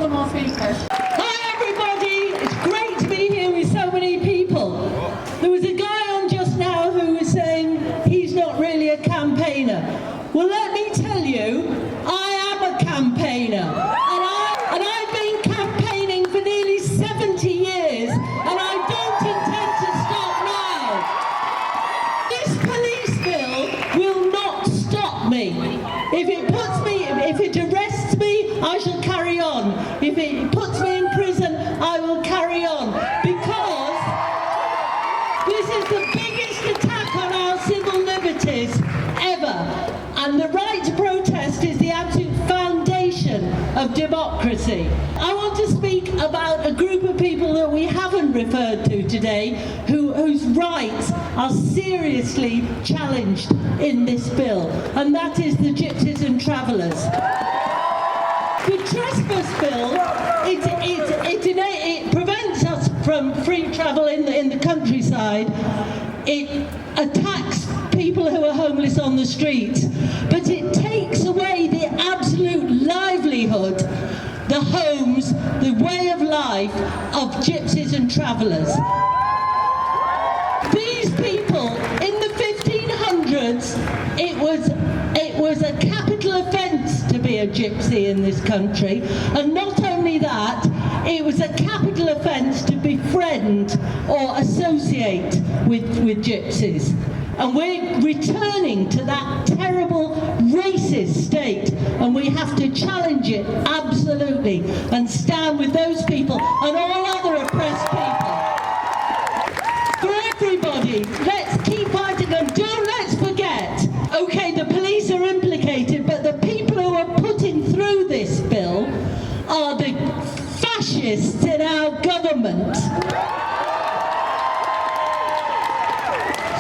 couple more speakers. Hi everybody, it's great to be here with so many people. There was a guy on just now who was saying he's not really a campaigner. Well, let me tell you, I am a campaigner. And I've been campaigning for nearly 70 years, and I don't intend to stop now. This police bill will not stop me. If it arrests me, I shall carry on. If it puts me in prison, I will carry on. Because this is the biggest attack on our civil liberties ever. And the right to protest is the absolute foundation of democracy. I want to speak about a group of people that we haven't referred to today, whose rights are seriously challenged in this bill, and that is the gypsies and travellers. The trespass bill, it prevents us from free travel in the countryside. It attacks people who are homeless on the streets, but it takes away the absolute livelihood, the homes, the way of life of gypsies and travellers. These people, in the 1500s, it was a capital offence to be a gypsy in this country, and not only that, it was a capital offence to befriend or associate with gypsies. And we're returning to that terrible racist state, and we have to challenge it absolutely and stand with those people and all other oppressed people. For everybody, let's keep fighting, and let's forget, okay, the police are implicated, but the people who are putting through this bill are the fascists in our government.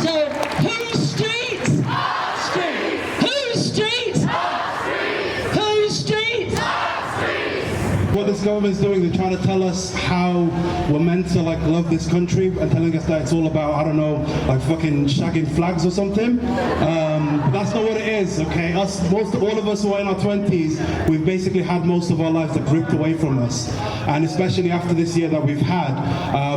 So, whose streets? Our streets. Whose streets? Our streets. Whose streets? Our streets. What this government's doing, they're trying to tell us how we're meant to love this country, and telling us that it's all about, I don't know, like fucking shagging flags or something. But that's not what it is, okay? All of us who are in our 20s, we've basically had most of our lives ripped away from us. And especially after this year that we've had,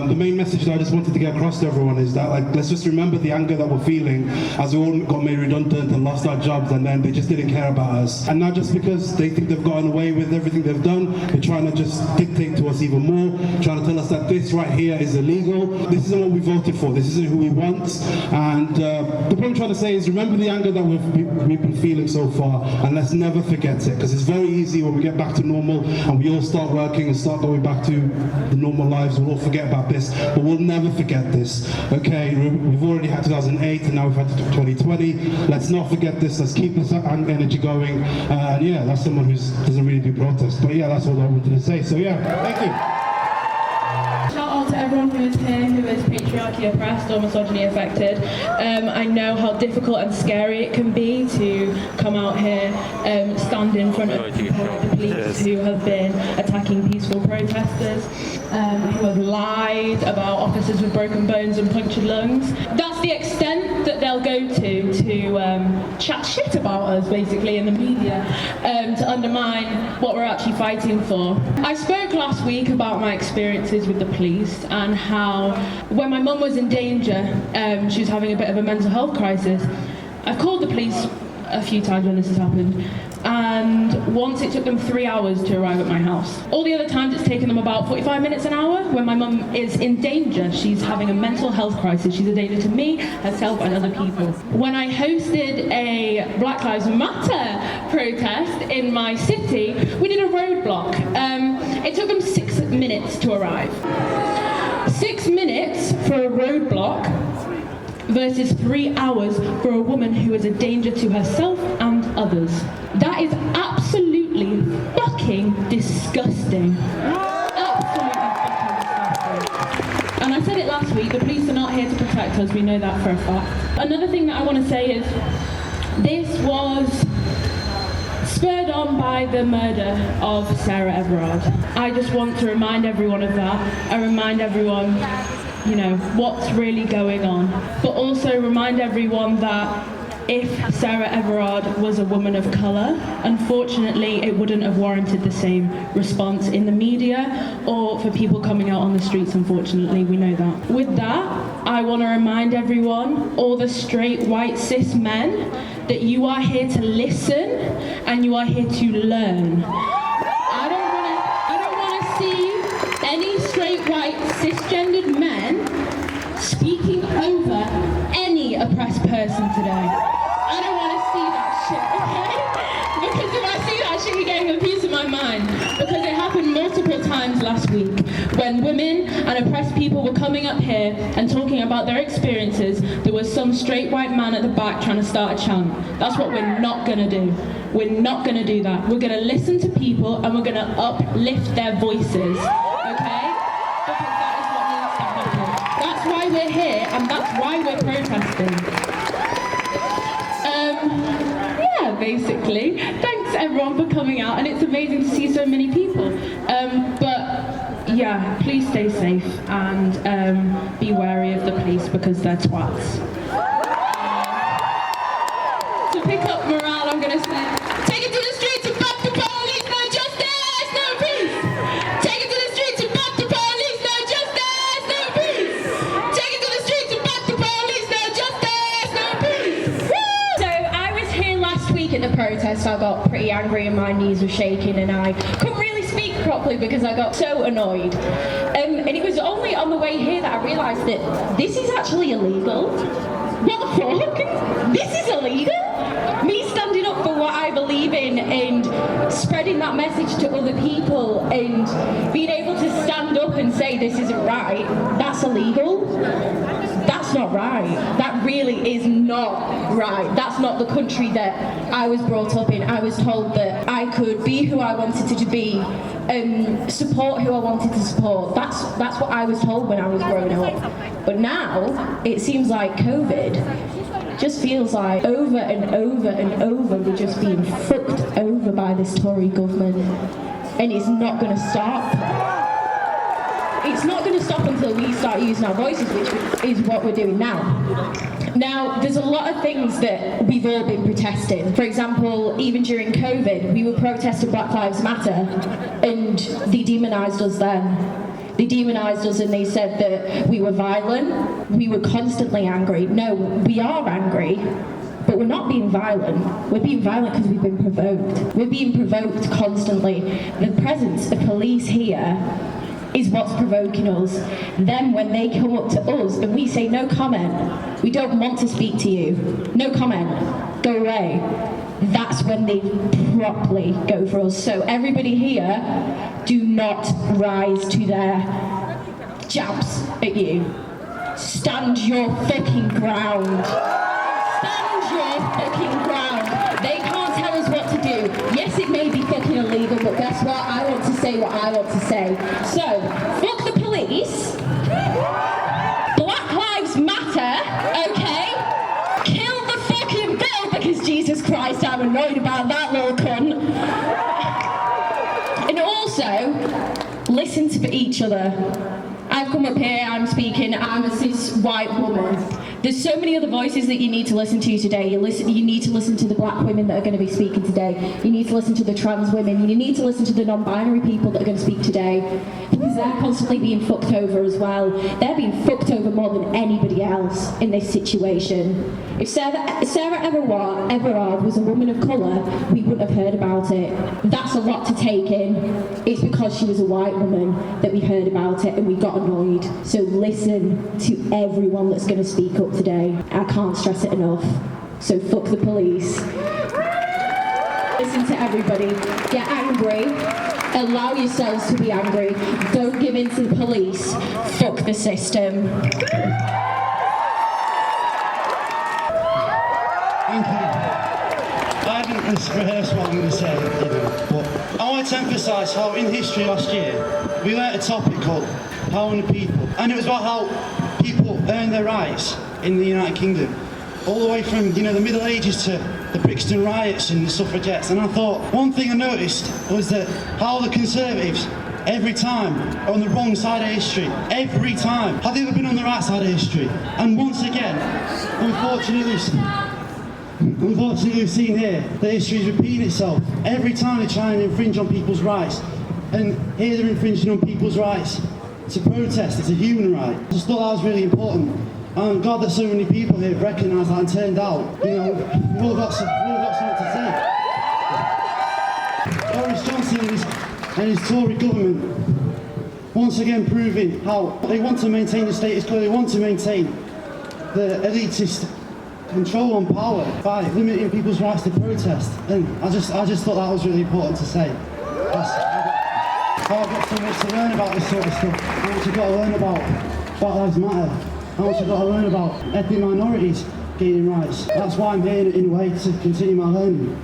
the main message that I just wanted to get across to everyone is that, let's just remember the anger that we're feeling as we all got made redundant and lost our jobs, and then they just didn't care about us. And not just because they think they've gotten away with everything they've done, they're trying to just dictate to us even more, trying to tell us that this right here is illegal. This isn't what we voted for. This isn't who we want. And the point I'm trying to say is, remember the anger that we've been feeling so far, and let's never forget it, because it's very easy when we get back to normal and we all start working and start going back to the normal lives, we'll all forget about this, but we'll never forget this, okay? We've already had 2008 and now we've had 2020. Let's not forget this. Let's keep this energy going. And yeah, that's someone who doesn't really do protest, but yeah, that's what I wanted to say. So yeah, thank you. Shout out to everyone who is here who is patriarchy oppressed or misogyny affected. I know how difficult and scary it can be to come out here, stand in front of the police who have been attacking peaceful protesters, who have lied about officers with broken bones and punctured lungs. That's the extent that they'll go to chat shit about us, basically, in the media, to undermine what we're actually fighting for. I spoke last week about my experiences with the police and how when my mum was in danger, she was having a bit of a mental health crisis. I've called the police a few times when this has happened, and once it took them 3 hours to arrive at my house. All the other times it's taken them about 45 minutes an hour. When my mum is in danger, she's having a mental health crisis, she's a danger to me, herself and other people. When I hosted a Black Lives Matter protest in my city, we did a roadblock. It took them 6 minutes to arrive. 6 minutes for a roadblock versus 3 hours for a woman who is a danger to herself and others. That is absolutely fucking disgusting. Absolutely fucking disgusting. And I said it last week, the police are not here to protect us, we know that for a fact. Another thing that I want to say is, this was spurred on by the murder of Sarah Everard. I just want to remind everyone of that. I remind everyone, you know, what's really going on. But also remind everyone that if Sarah Everard was a woman of colour. Unfortunately, it wouldn't have warranted the same response in the media or for people coming out on the streets, unfortunately, we know that. With that, I want to remind everyone, all the straight, white, cis men, that you are here to listen and you are here to learn. I don't want to see any straight, white, cisgendered men speaking over any oppressed person today. I don't want to see that shit, okay? Because if I see that shit, you're getting a piece of my mind. Because it happened multiple times last week when women and oppressed people were coming up here and talking about their experiences. There was some straight white man at the back trying to start a chant. That's what we're not going to do. We're not going to do that. We're going to listen to people and we're going to uplift their voices, okay? Because that is what needs to happen. That's why we're here and that's why we're protesting. Yeah, basically. Thanks everyone for coming out, and it's amazing to see so many people. But yeah, please stay safe and be wary of the police because they're twats. To pick up morale, I'm going to say, take it to the streets and fuck the police, no justice, no peace. Take it to the streets and fuck the police, no justice, no peace. Take it to the streets and fuck the police, no justice, no peace. Woo! So I was here last week at the protest. I got pretty angry and my knees were shaking and I couldn't really speak properly because I got so annoyed. And it was only on the way here that I realised that this is actually illegal. What the fuck? This is illegal? Me standing up for what I believe in and spreading that message to other people and being able to stand up and say this isn't right, that's illegal? That's not right. That really is not right. That's not the country that I was brought up in. I was told that I could be who I wanted to be and support who I wanted to support. That's what I was told when I was growing up. But now, it seems like COVID just feels like over and over and over we're just being fucked over by this Tory government. And it's not going to stop. It's not going to stop until we start using our voices, which is what we're doing now. Now, there's a lot of things that we've all been protesting. For example, even during COVID, we were protesting Black Lives Matter, and they demonised us then. They demonised us and they said that we were violent, we were constantly angry. No, we are angry, but we're not being violent. We're being violent because we've been provoked. We're being provoked constantly. The presence of police here is what's provoking us. Then when they come up to us and we say no comment, we don't want to speak to you, no comment, go away, that's when they properly go for us. So everybody here, do not rise to their jabs at you. Stand your fucking ground. Stand your fucking ground. They can't tell us what to do. Yes, it may be fucking illegal, but guess what? I want to say what I want to say. So, fuck the police. Black Lives Matter, okay? Kill the fucking bill because Jesus Christ, I'm annoyed about that little cunt. And also, listen to each other. I've come up here, I'm speaking, I'm a cis white woman. There's so many other voices that you need to listen to today. You need to listen to the black women that are going to be speaking today. You need to listen to the trans women. You need to listen to the non-binary people that are going to speak today. Because they're constantly being fucked over as well. They're being fucked over more than anybody else in this situation. If Sarah Everard was a woman of colour, we wouldn't have heard about it. That's a lot to take in. It's because she was a white woman that we heard about it and we got annoyed. So listen to everyone that's going to speak up today. I can't stress it enough. So fuck the police. Listen to everybody. Get angry. Allow yourselves to be angry. Don't give in to the police. Fuck the system. Thank you. I haven't rehearsed what I'm going to say, but I want to emphasise how in history last year we learnt a topic called Power and the People, and it was about how people earned their rights in the United Kingdom, all the way from the Middle Ages to the Brixton riots and the suffragettes. And I thought one thing I noticed was that how the Conservatives every time are on the wrong side of history. Every time. Have they ever been on the right side of history? And once again, unfortunately, unfortunately we've seen here that history is repeating itself. Every time they try and infringe on people's rights, and here they're infringing on people's rights to protest. It's a human right. I just thought that was really important. And I'm glad that so many people here recognise that and turned out. You know, we've all got something to say. Boris Johnson and his Tory government once again proving how they want to maintain the status quo, they want to maintain the elitist control on power by limiting people's rights to protest. And I just thought that was really important to say. I've got so much to learn about this sort of stuff. How much I've got to learn about Black Lives Matter. How much I've got to learn about ethnic minorities gaining rights. That's why I'm here in a way to continue my learning.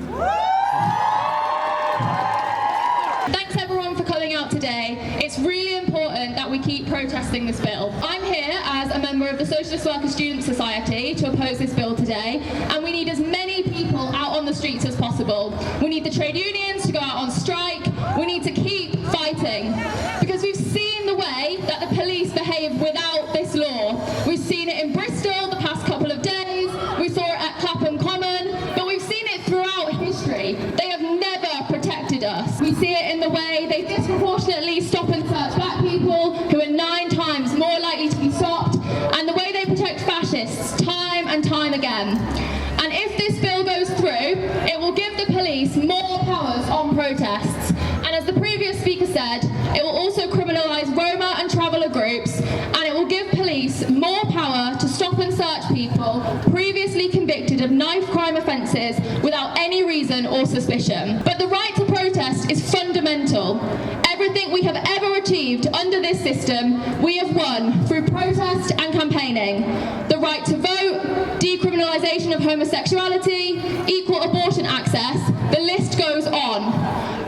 Thanks everyone for coming out today. It's really important that we keep protesting this bill. I'm here as a member of the Socialist Worker Student Society to oppose this bill today, and we need as many people out on the streets as possible. We need the trade unions to go out on strike. We need to keep fighting, because we've seen the way that the police behave without this law. We've seen it in Bristol the past couple of days, we saw it at Clapham Common, but we've seen it throughout history. They have never protected us. We see it in the way they disproportionately stop and search black people, who are 9 times more likely to be stopped, and the way they protect fascists time and time again. And if this bill goes through, it will give the police more powers on protests. And as the previous speaker said, it will also criminalise Roma and traveller groups, and it will give police more power to stop and search people previously convicted of knife crime offences without any reason or suspicion. But the right to protest is fundamental. Everything we have ever achieved under this system, we have won through protest and campaigning. The right to vote, decriminalisation of homosexuality, equal abortion access, the list goes on.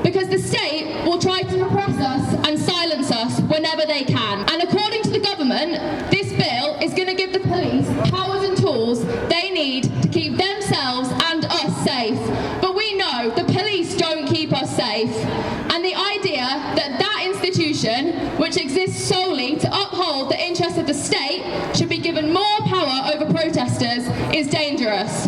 Because the state will try to repress us and silence us whenever they can. And according to the government, this bill is going to give the police powers and tools they need to keep themselves and us safe. But we know the police don't keep us safe. And the idea that that institution, which exists solely to uphold the interests of the state, should be given more power over protesters is dangerous.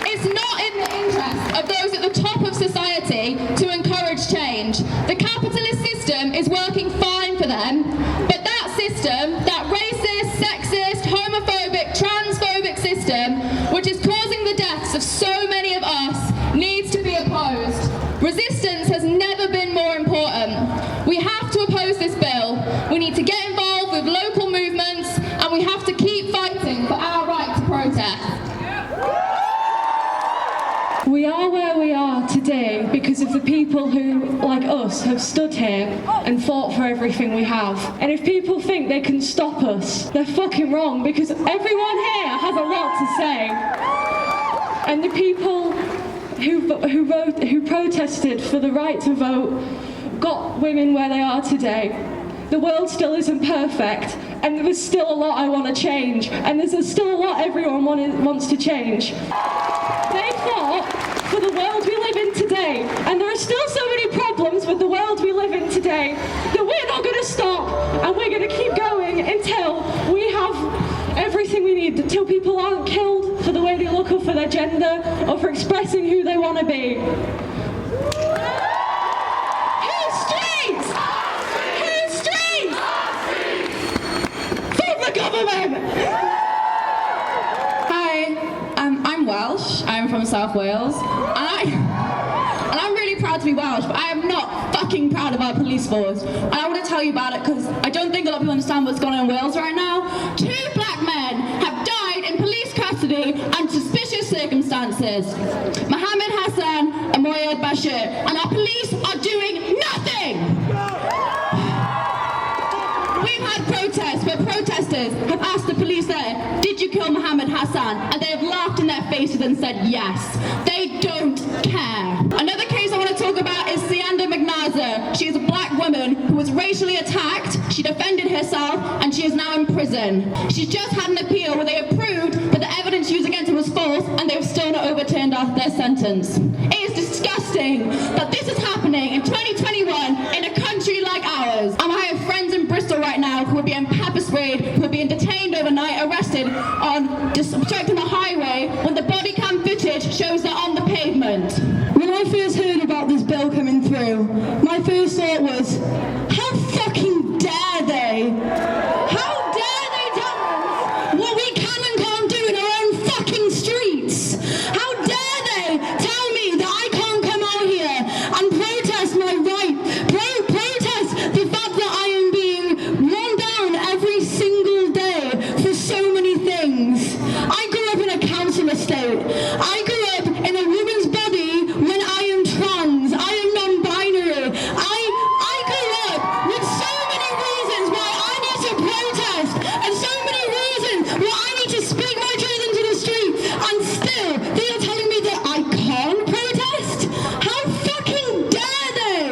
It's not in the interest of those at the top of society to encourage change. The capitalist system is working fine for them, but that system, that racist, sexist, homophobic, transphobic system, which is causing the deaths of so many of us, needs to be opposed. Resistance has never been more important. We have to oppose this bill. We need to get involved with local movements, and we have to keep fighting for our right to protest. We are where we are today because of the people who, like us, have stood here and fought for everything we have. And if people think they can stop us, they're fucking wrong, because everyone here has a lot to say. And the people who protested for the right to vote got women where they are today. The world still isn't perfect, and there's still a lot I want to change, and there's still a lot everyone wants to change. They fought for the world we live in today, and there are still so many problems with the world we live in today that we're not going to stop, and we're going to keep going until we have everything we need, until people aren't killed for the way they look or for their gender or for expressing who they want to be. Whose streets? Whose streets? From the government! I'm Welsh. I'm from South Wales, and I'm really proud to be Welsh, but I am not fucking proud of our police force. And I want to tell you about it because I don't think a lot of people understand what's going on in Wales right now. 2 black men have died in police custody under suspicious circumstances. Mohammed Hassan and Moyed Bashir, and our police are doing nothing. We've had protests where protesters have asked the police there, did you kill Mohammed Hassan? And they have laughed in their faces and said yes. They don't care. Another case I want to talk about is Sianda McNaza. She is a black woman who was racially attacked. She defended herself and she is now in prison. She's just had an appeal where they have proved that the evidence used against her was false, and they've still not overturned their sentence. It is disgusting that this is happening in 2021 in a country like ours. And I have friends in Bristol right now who are being pepper sprayed, who are being detained overnight, arrested, protesting on obstructing the highway when the body cam footage shows they're on the pavement. When I first heard about this bill coming through, my first thought was, how fucking dare they? How dare they tell us what we can and can't do in our own fucking streets? How dare they tell me that I can't come out here and protest my right, protest the fact that I am being run down every single day for so many things. I grew up in a council estate. I grew up in a woman's body when I am trans. I am non-binary. I grew up with so many reasons why I need to protest and so many reasons why I need to speak my truth into the street, and still they are telling me that I can't protest? How fucking dare they?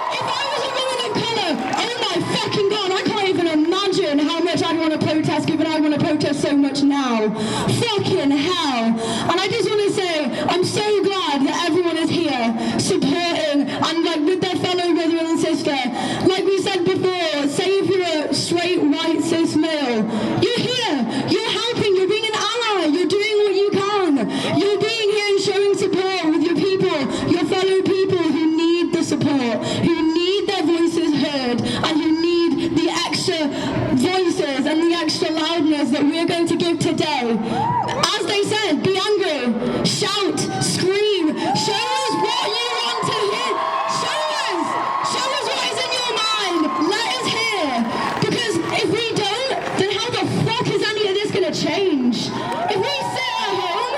If I was a woman of colour, oh my fucking god, I can't even imagine how much I'd want to protest, given I want to protest so much now. Fucking hell. And I just want to say, I'm so glad that everyone is here supporting and like with their fellow brother and sister. Like we said before, say if you're a straight white cis male, you're here, you're helping, you're being an ally, you're doing what you can. You're being here and showing support with your people, your fellow people who need the support, who need their voices heard, and who need the extra voices and the extra loudness that we're going to give today. As they said, be angry, shout, scream, show us what you want to hear. Show us what is in your mind. Let us hear. Because if we don't, then how the fuck is any of this going to change? If we sit at home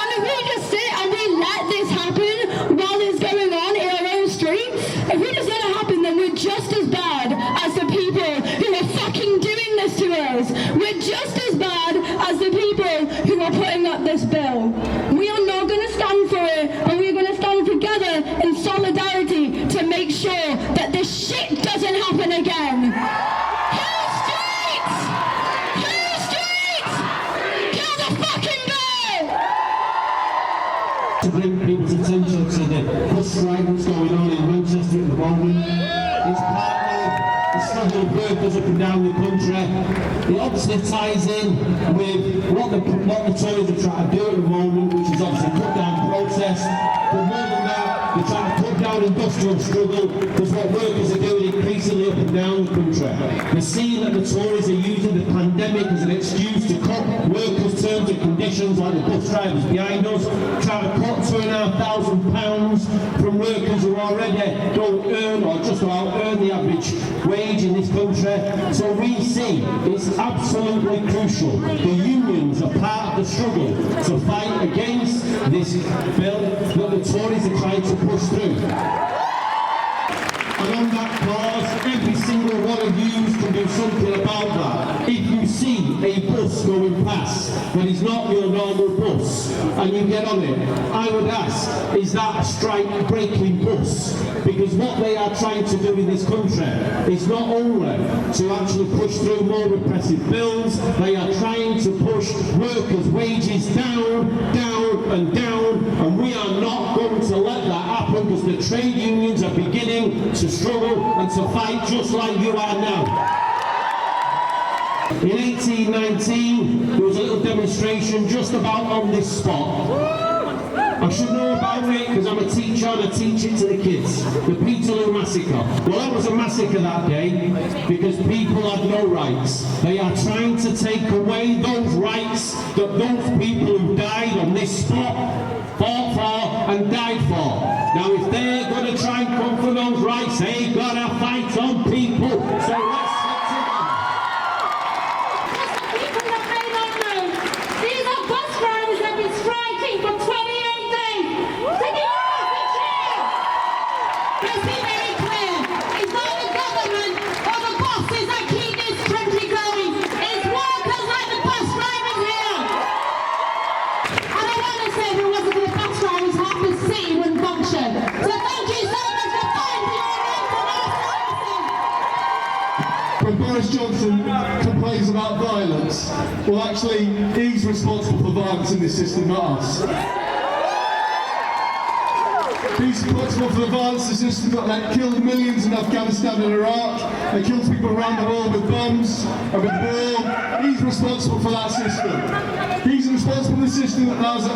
and if we just sit and we let this happen while it's going on in our own street, if we just let it happen, then we're just as bad as the people who are fucking doing this to us. We're just as bad as the people who are putting up this bill. We are not going to stand for it, and we're going to stand together in solidarity to make sure that this shit doesn't happen again. Kill streets! Kill streets! Kill the fucking bill! To bring people's attention to the bus strike that's going on in Manchester at the moment. It's part of the struggle of workers up and down the country. It obviously ties in with what the Tories are trying to do at the moment, which is obviously cut down protest. But more than that, they're trying to put down industrial struggle, because what workers are doing increasingly up and down the country. They're seeing that the Tories are using the pandemic as an excuse to cut workers' terms and conditions, like the bus drivers behind us, trying to cut £2,500 from workers who already don't earn or just about earn the average wage in this country. So we see it's absolutely crucial. The unions are part of the struggle to fight against this bill that the Tories are trying to push through. And on that cause, every single one of you can do something about that. If you see a bus going past that is not your normal bus and you get on it, I would ask, is that a strike-breaking bus? Because what they are trying to do in this country is not only to actually push through more repressive bills, they are trying to push workers' wages down, down and down, and we are not going to let that happen, because the trade unions are beginning to struggle and to fight just like you are now. In 1819, there was a little demonstration just about on this spot. I should know about it because I'm a teacher and I teach it to the kids. The Peterloo Massacre. Well, that was a massacre that day because people had no rights. They are trying to take away those rights that those people who died on this spot fought for and died for. Now, if they're going to try and come for those rights, they've got to fight on people. So let's sit together. People that may not know, these are bus drivers that have been striking from 2018. Take it off the chair. Let's be very clear. It's not the government or the bosses that keep this country going. It's workers like the bus drivers here. And I want to say, if it wasn't for the bus drivers, half the city wouldn't function. So thank you so much for fighting for your rights and our services. When Boris Johnson complains about violence, well actually he's responsible for violence in this system, not us. He's responsible for the violence system that killed millions in Afghanistan and Iraq. They killed people around the world with bombs and with war. He's responsible for that system. He's responsible for the system that allows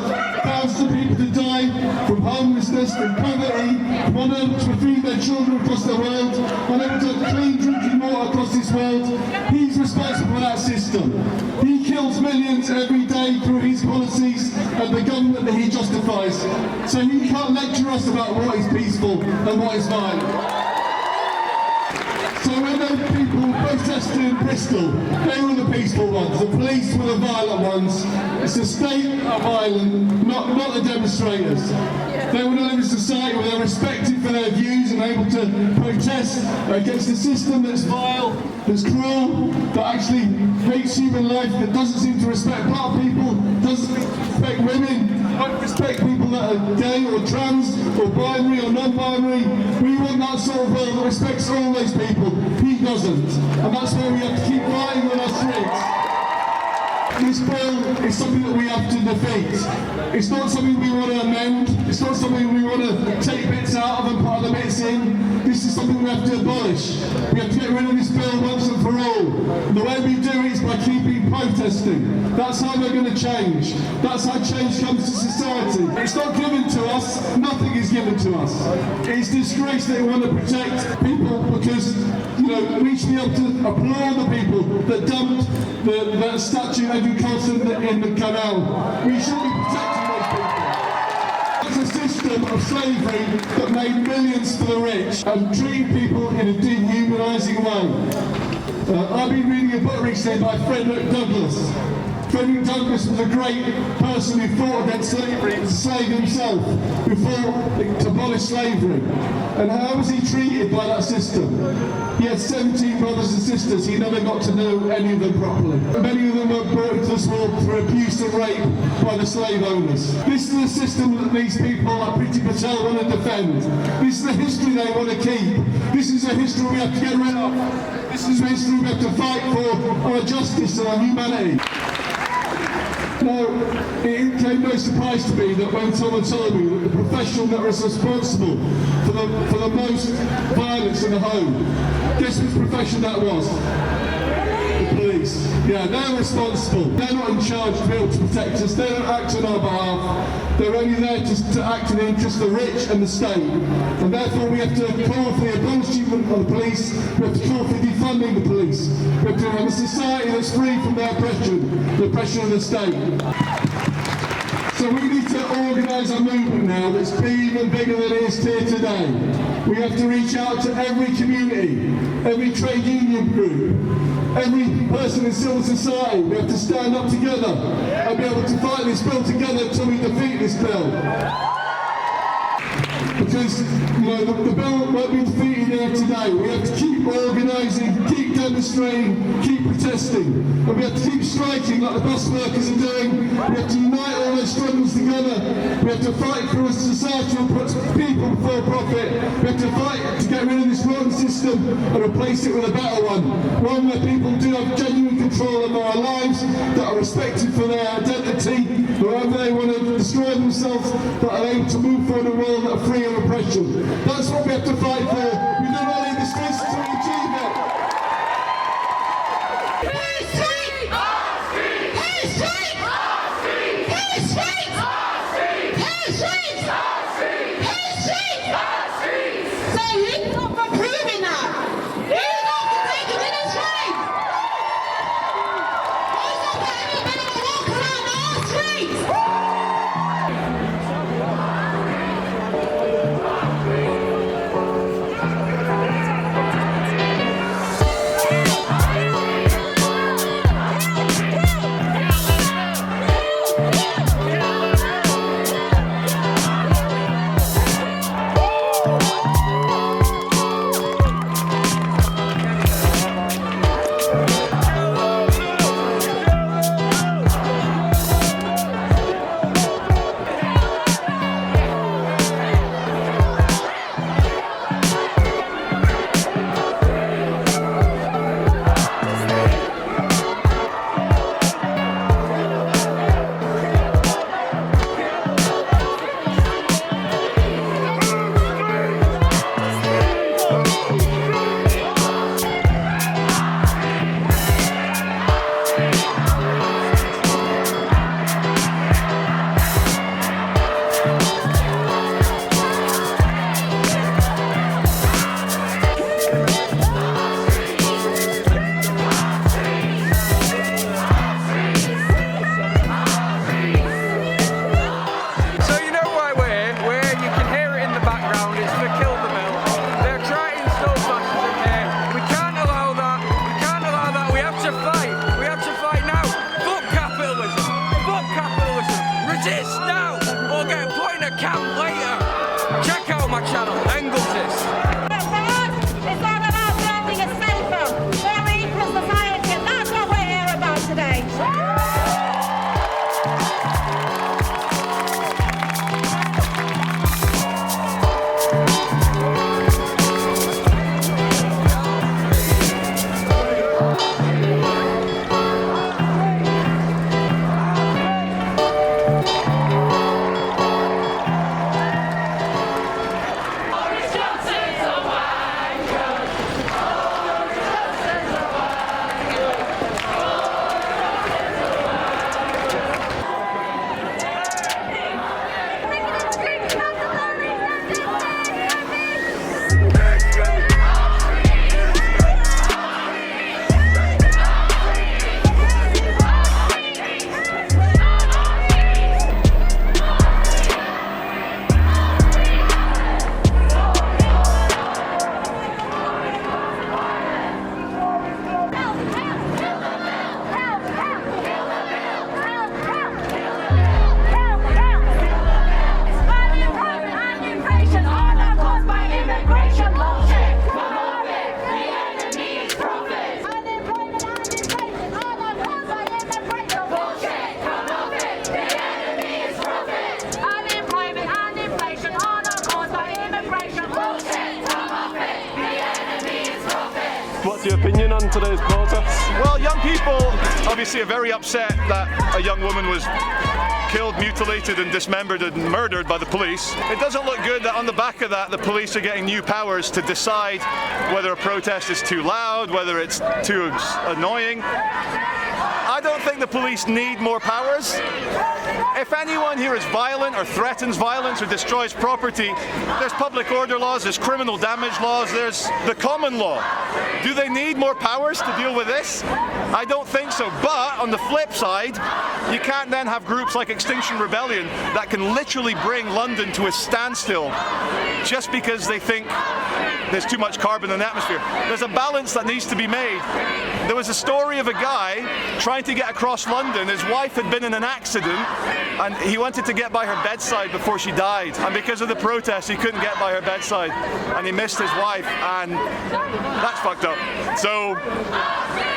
thousands of people to die from homelessness, from poverty, from unable to feed their children across the world, unable to have clean drinking water across this world. He's responsible for that system. He kills millions every day through his policies and the government that he justifies. So he can't lecture us about what is peaceful and what is violent. So when those people protested in Bristol, they were the peaceful ones, the police were the violent ones. It's the state are violent, not the demonstrators. They want to live in a society where they're respected for their views and able to protest against a system that's vile, that's cruel, that actually hates human life, that doesn't seem to respect black people, doesn't respect women, don't respect people that are gay or trans or binary or non-binary. We want that sort of world that respects all those people. He doesn't. And that's why we have to keep fighting on our streets. This bill is something that we have to defeat. It's not something we want to amend. It's not something we want to take bits out of and put other bits in. This is something we have to abolish. We have to get rid of this bill once and for all. And the way we do it is by keeping protesting. That's how we're going to change. That's how change comes to society. It's not given to us. Nothing is given to us. It's disgrace that we want to protect people because, you know, we should be able to applaud the people that dumped the statue of Edwin Colston in the canal. We should be protecting those people. It's a system of slavery that made millions for the rich and treating people in a dehumanising way. I've been reading a book recently by Frederick Douglass. Frederick Douglass was a great person who fought against slavery, he was a slave himself, who fought to abolish slavery. And how was he treated by that system? He had 17 brothers and sisters, he never got to know any of them properly. Many of them were brought into this world for abuse and rape by the slave owners. This is a system that these people like Priti Patel want to defend. This is the history they want to keep. This is a history we have to get rid of. This is a history we have to fight for our justice and our humanity. Now, it came no surprise to me that when someone told me that the profession that was responsible for the most violence in the home, guess which profession that was? The police. Yeah, they're responsible. They're not in charge to be able to protect us. They don't act on our behalf. They're only there to act in the interest of the rich and the state. And therefore we have to call for the abolishment of the police. We have to call for defunding the police. We have to have a society that's free from their oppression, the oppression of the state. So we need to organise a movement now that's even bigger than it is here today. We have to reach out to every community, every trade union group, every person in civil society. We have to stand up together and be able to fight this bill together until we defeat this bill. Because, you know, the bill won't be defeated here today. We have to keep organising, keep demonstrating, keep protesting. And we have to keep striking like the bus workers are doing. We have to unite all those struggles together. We have to fight for a society that puts people before profit. We have to fight to get rid of this rotten system and replace it with a better one. One where people do have genuine control over our lives, that are respected for their identity, wherever they want to destroy themselves, that are able to move forward in a world that are free of oppression. That's what we have to fight for. We do not need the streets to achieve it. What's your opinion on today's protest? Well, young people obviously are very upset that a young woman was killed, mutilated and dismembered and murdered by the police. It doesn't look good that on the back of that the police are getting new powers to decide whether a protest is too loud, whether it's too annoying. I don't think the police need more powers. If anyone here is violent or threatens violence or destroys property, there's public order laws, there's criminal damage laws, there's the common law. Do they need more powers to deal with this? I don't think so. But on the flip side, you can't then have groups like Extinction Rebellion that can literally bring London to a standstill just because they think there's too much carbon in the atmosphere. There's a balance that needs to be made. There was a story of a guy trying to get across London. His wife had been in an accident and he wanted to get by her bedside before she died. And because of the protests, he couldn't get by her bedside and he missed his wife, and that's fucked up. So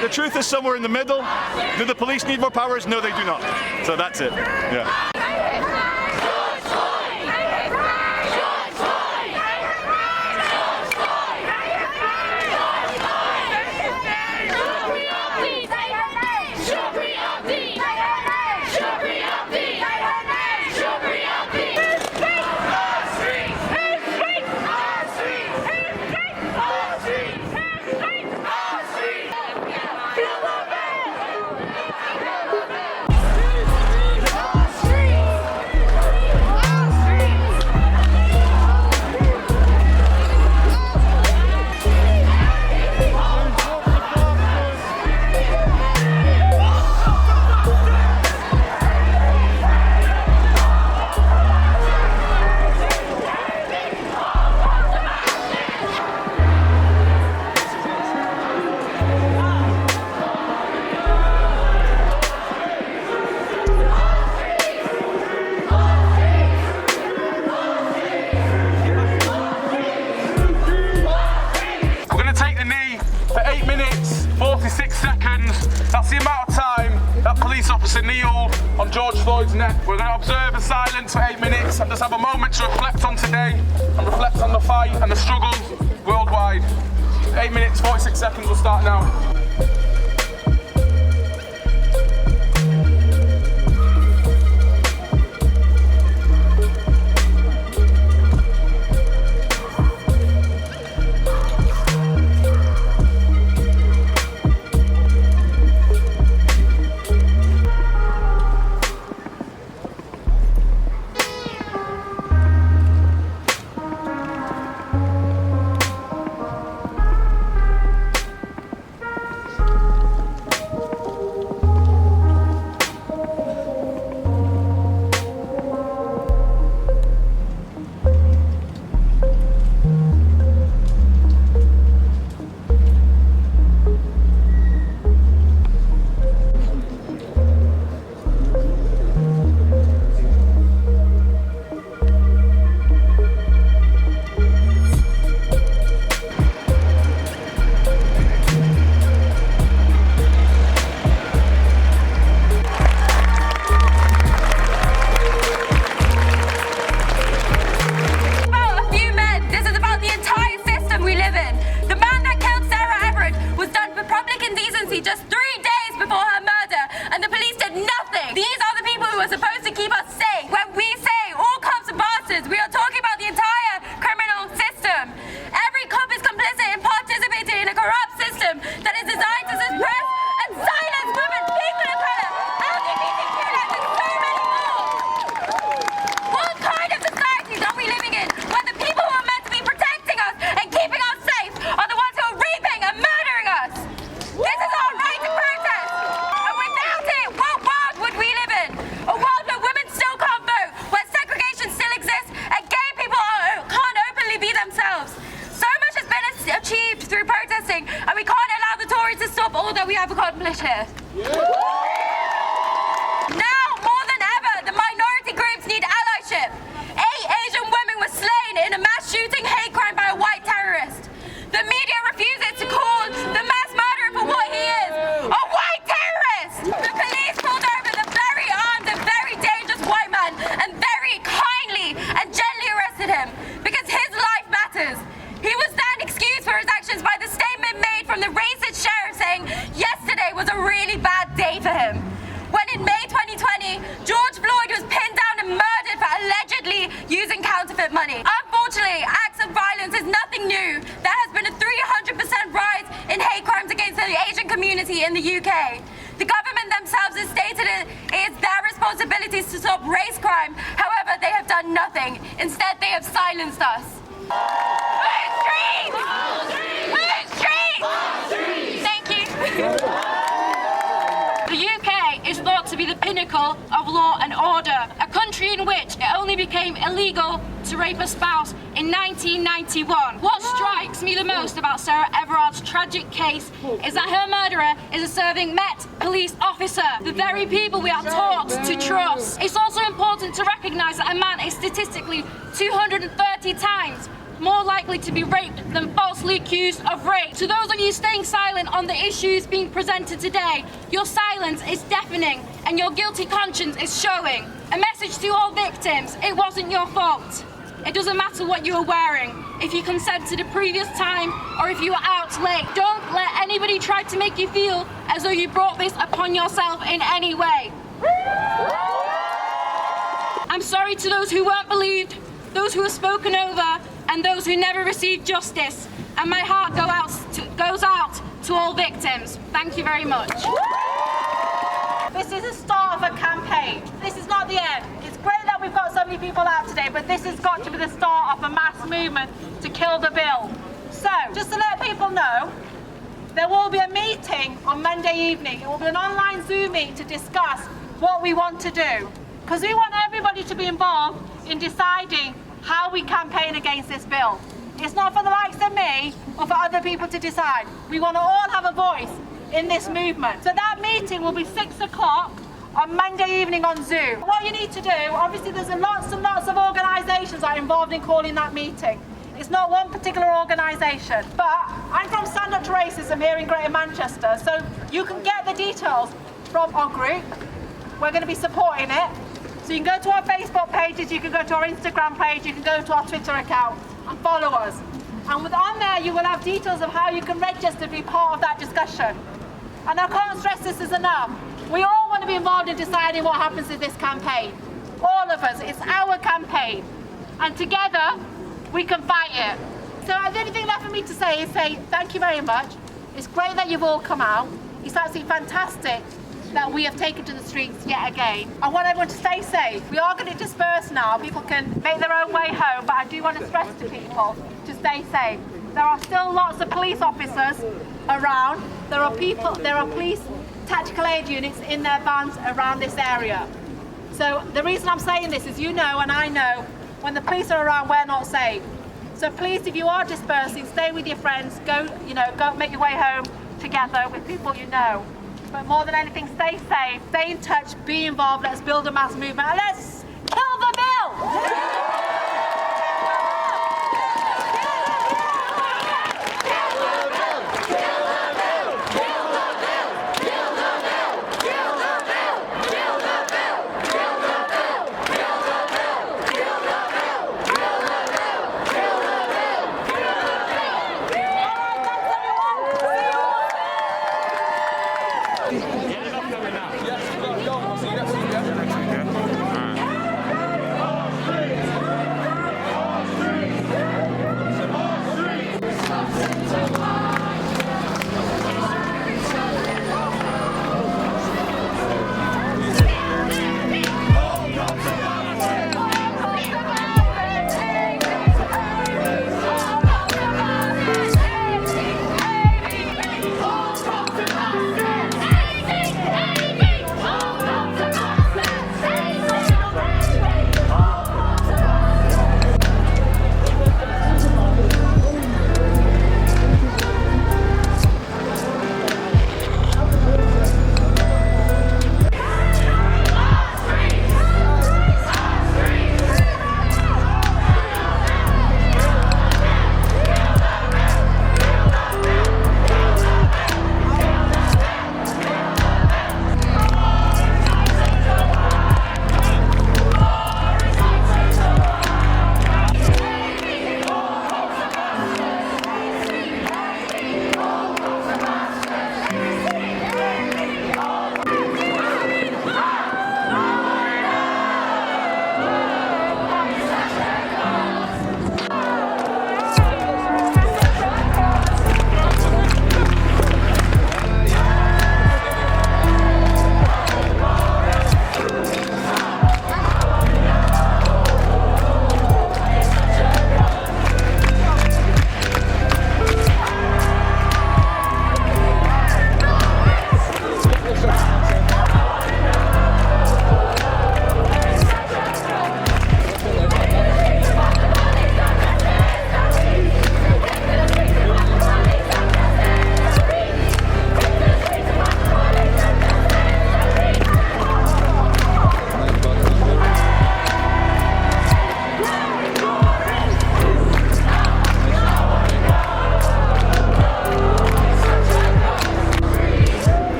the truth is somewhere in the middle. Do the police need more powers? No, they do not. So that's it. Yeah. That's the amount of time that police officer kneeled on George Floyd's neck. We're going to observe in silence for 8 minutes and just have a moment to reflect on today and reflect on the fight and the struggles worldwide. 8 minutes, 46 seconds will start now. Just 3 days before her murder, and the police did nothing. These are the people who are supposed to keep us safe. When we say all cops are bastards, we are talking about the entire criminal system. Every cop is complicit in participating in a corrupt system that is designed to suppress and silence women, people of color, LGBTQ, and so many more. What kind of societies are we living in where the people who are meant to be protecting us and keeping us safe are the ones who are raping and murdering us? This is our right to protest, and without it, what world would we live in? A world where women still can't vote, where segregation still exists, and gay people can't openly be themselves. So much has been achieved through protesting, and we can't allow the Tories to stop all that we have accomplished here. Now, more than ever, the minority groups need allyship. 8 Asian women were slain in a mass shooting hate crime by a white terrorist. The media refuses to call the mass murderer for what he is, a white terrorist! The police pulled over the very armed and very dangerous white man and very kindly and gently arrested him because his life matters. He was then excused for his actions by the statement made from the community in the UK. The government themselves has stated it is their responsibilities to stop race crime. However, they have done nothing. Instead, they have silenced us. Food streets! Food streets! Thank you. The UK is thought to be the pinnacle of law and order, a country in which it only became illegal to rape a spouse in 1991. What strikes me the most about Sarah Everard's tragic case is that her murderer is a serving Met police officer, the very people we are taught to trust. It's also important to recognise that a man is statistically 230 times more likely to be raped than falsely accused of rape. To those of you staying silent on the issues being presented today, your silence is deafening and your guilty conscience is showing. A message to all victims: it wasn't your fault. It doesn't matter what you were wearing, if you consented a previous time or if you were out late. Don't let anybody try to make you feel as though you brought this upon yourself in any way. I'm sorry to those who weren't believed, those who were spoken over, and those who never received justice. And my heart goes out to all victims. Thank you very much. This is the start of a campaign. This is not the end. It's great that we've got so many people out today, but this has got to be the start of a mass movement to kill the bill. So, just to let people know, there will be a meeting on Monday evening. It will be an online Zoom meet to discuss what we want to do. Because we want everybody to be involved in deciding how we campaign against this bill. It's not for the likes of me or for other people to decide. We want to all have a voice in this movement. So that meeting will be 6 o'clock on Monday evening on Zoom. What you need to do, obviously there's lots and lots of organisations that are involved in calling that meeting. It's not one particular organisation. But I'm from Stand Up to Racism here in Greater Manchester, so you can get the details from our group. We're going to be supporting it. So you can go to our Facebook pages, you can go to our Instagram page, you can go to our Twitter account and follow us. And on there you will have details of how you can register to be part of that discussion. And I can't stress this is enough. We all want to be involved in deciding what happens in this campaign. All of us, it's our campaign. And together we can fight it. So the only thing left for me to say is thank you very much. It's great that you've all come out. It's absolutely fantastic that we have taken to the streets yet again. I want everyone to stay safe. We are going to disperse now. People can make their own way home, but I do want to stress to people to stay safe. There are still lots of police officers around. There are police tactical aid units in their vans around this area. So the reason I'm saying this is you know and I know when the police are around we're not safe. So please, if you are dispersing, stay with your friends, go make your way home together with people you know. But more than anything, stay safe, stay in touch, be involved, let's build a mass movement, and let's kill the bill!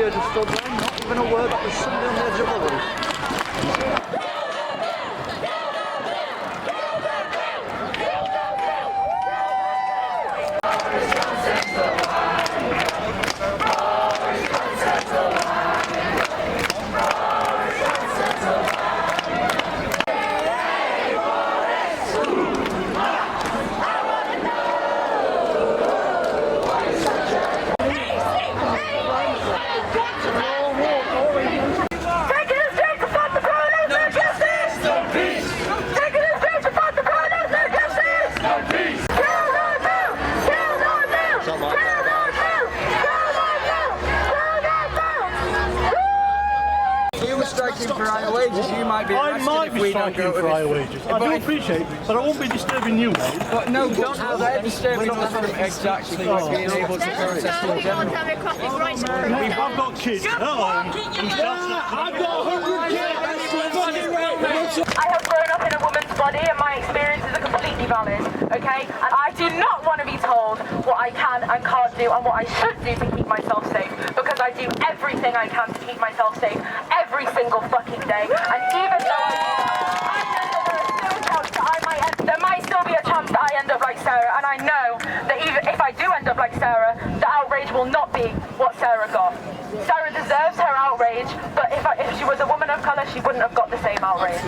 word was stood there, not even a word that was somebody on the edge of the roof. striking for higher wages, you might be arrested if we don't go to for higher wages. I do appreciate it, but I won't be disturbing you, mate. But no, don't have that disturbing us from exactly what's being able to protest in general. I've got kids at home. I've got 100 kids. I have grown up in a woman's body and my experiences are completely valid, okay? And I do not want to be told what I can and can't do and what I should do to keep myself safe, because I do everything I can to keep myself safe every single fucking day. And even though I know that there might still be a chance that I end up like Sarah, and I know that even if I do end up like Sarah, the outrage will not be what Sarah got. Sarah deserves her outrage, but if she was a woman of colour, she wouldn't have got the same outrage.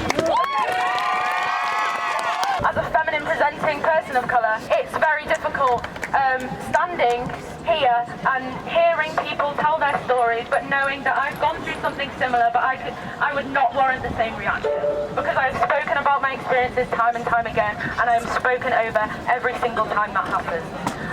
As a feminine presenting person of colour, it's very difficult standing here and hearing people tell their stories, but knowing that I've gone through something similar, but I would not warrant the same reaction, because I've spoken about my experiences time and time again, and I'm spoken over every single time that happens.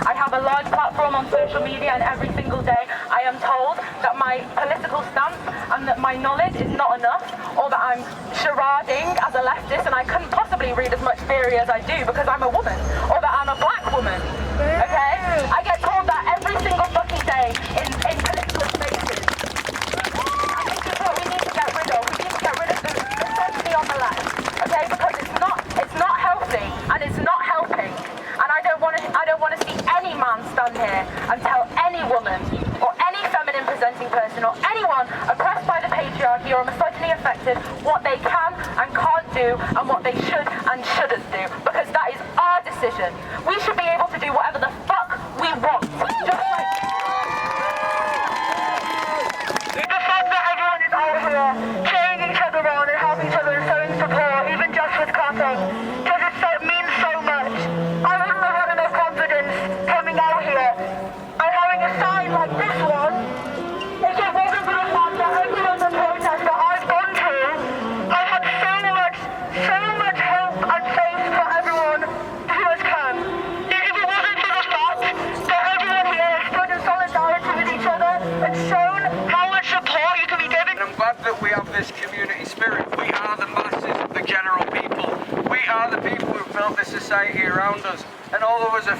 I have a large platform on social media, and every single day I am told that my political stance and that my knowledge is not enough, or that I'm charading as a leftist and I couldn't possibly read as much theory as I do because I'm a woman, or that I'm a black woman, okay? I get told that every single fucking day in political spaces. And this is what we need to get rid of. We need to get rid of the misogyny on the left, okay? Because it's not healthy and it's not helping. And I don't want to see any man stand here and tell any woman or any feminine presenting person or anyone oppressed by the patriarchy or misogyny affected what they can and can't do and what they should and shouldn't do, because that is our decision. We should be able to do whatever the fuck we want. Just like the fact that everyone is out here cheering each other on and helping each other and showing support, even just with clapping, because it means so much. I wouldn't have had enough confidence coming out here and having a sign like this one if it wasn't for the fact that every other protest that I've gone to, I had so much hope and faith for everyone who has come. If it wasn't for the fact that everyone here has stood in solidarity with each other and shown how much support you can be given. I'm glad that we have this community spirit. We are the masses of the general people. We are the people who built this society around us. And all of us have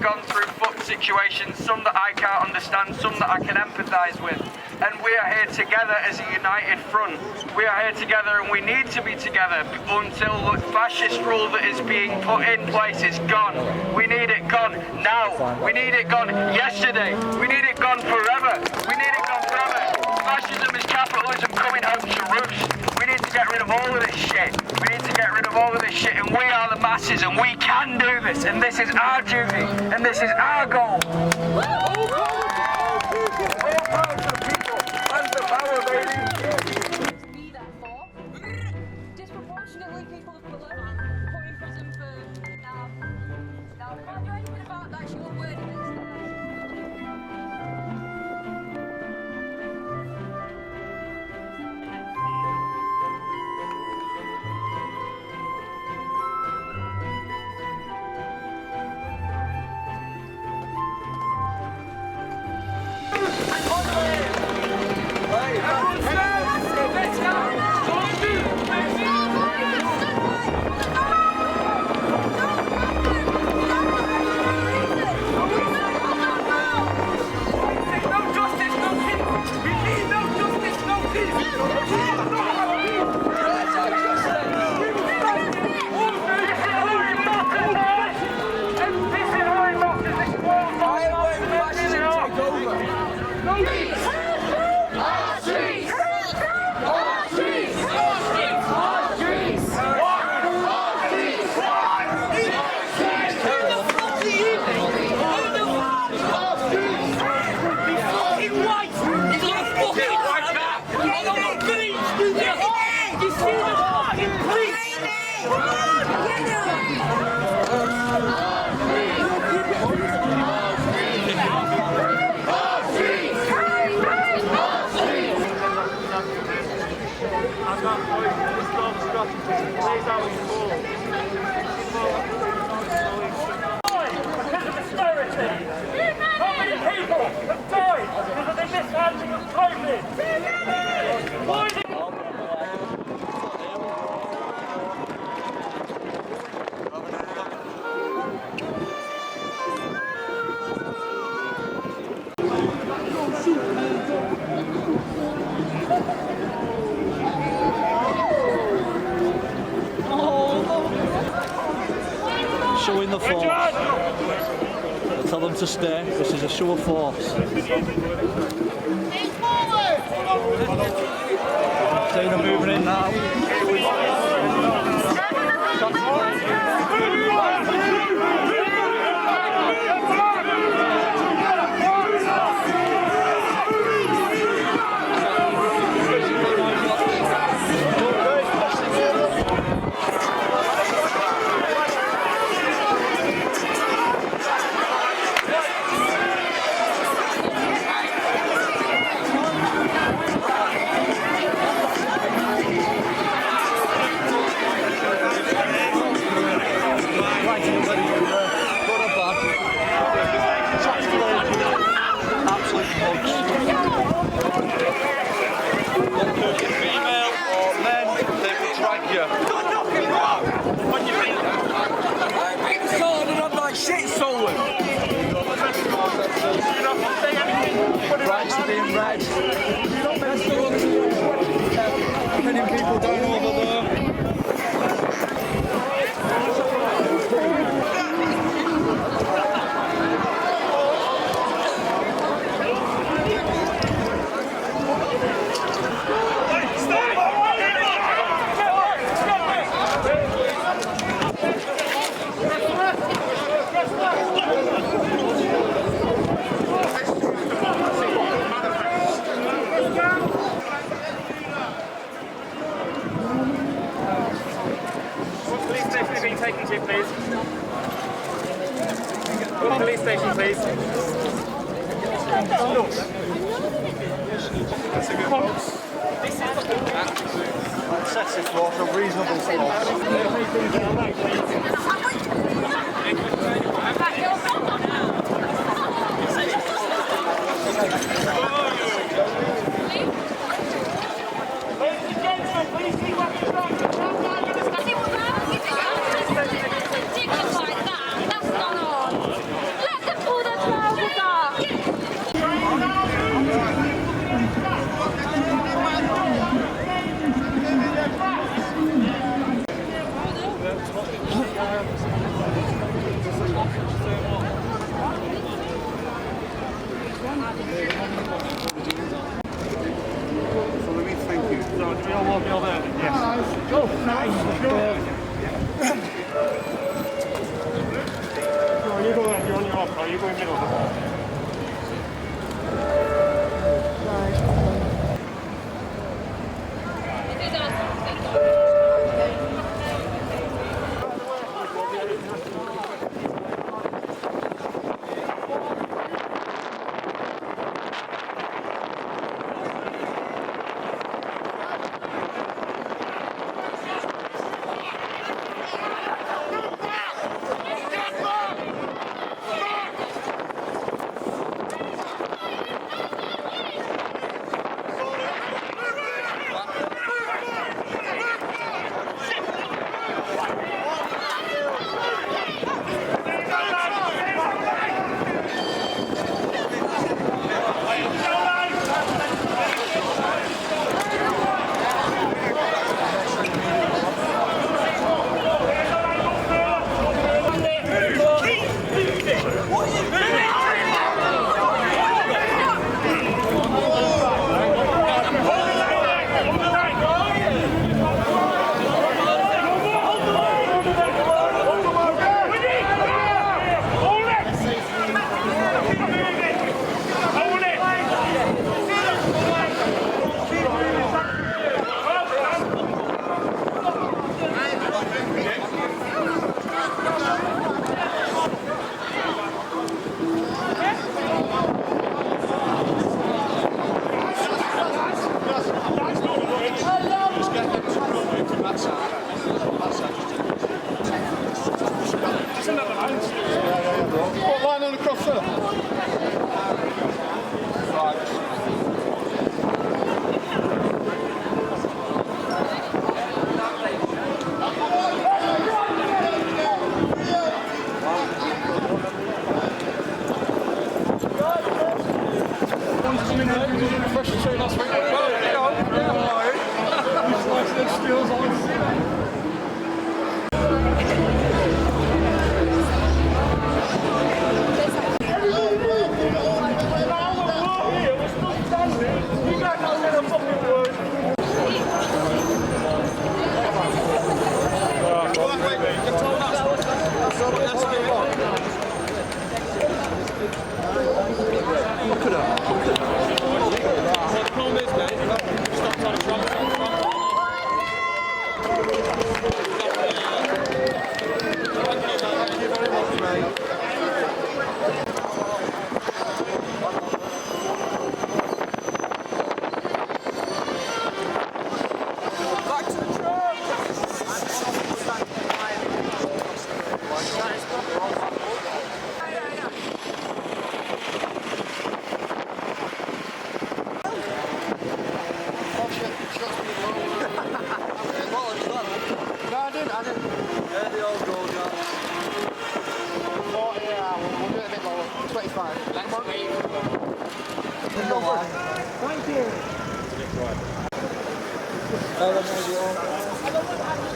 gone through fucked situations, some that I can't understand, some that I can empathise with. And we are here together as a united front. We are here together and we need to be together until the fascist rule that is being put in place is gone. We need it gone now. We need it gone yesterday. We need it gone forever. We need it gone forever. Fascism is capitalism coming home to roost. We need to get rid of all of this shit. We need to get rid of all of this shit, and we are the masses and we can do this, and this is our duty and this is our goal. All power to the people and the power, baby. Be there for disproportionately people of colour put in prison for now we can't do anything about that. Your word against that. How many people have died because of the mishandling of COVID? Why is it? Showing the force. Tell them to stay. This is a show of force. See them moving in now. Rights are being read. Pinning people down over there. Taken to, please. What police station, please? Excessive force, a reasonable Ladies and gentlemen, please keep up your front. That's not on. Let them pull their trousers off. Thank you. So, do we all walk over there? Yes. Go. Nice. Go. You go there. You're on your off. You go in middle. Thank you.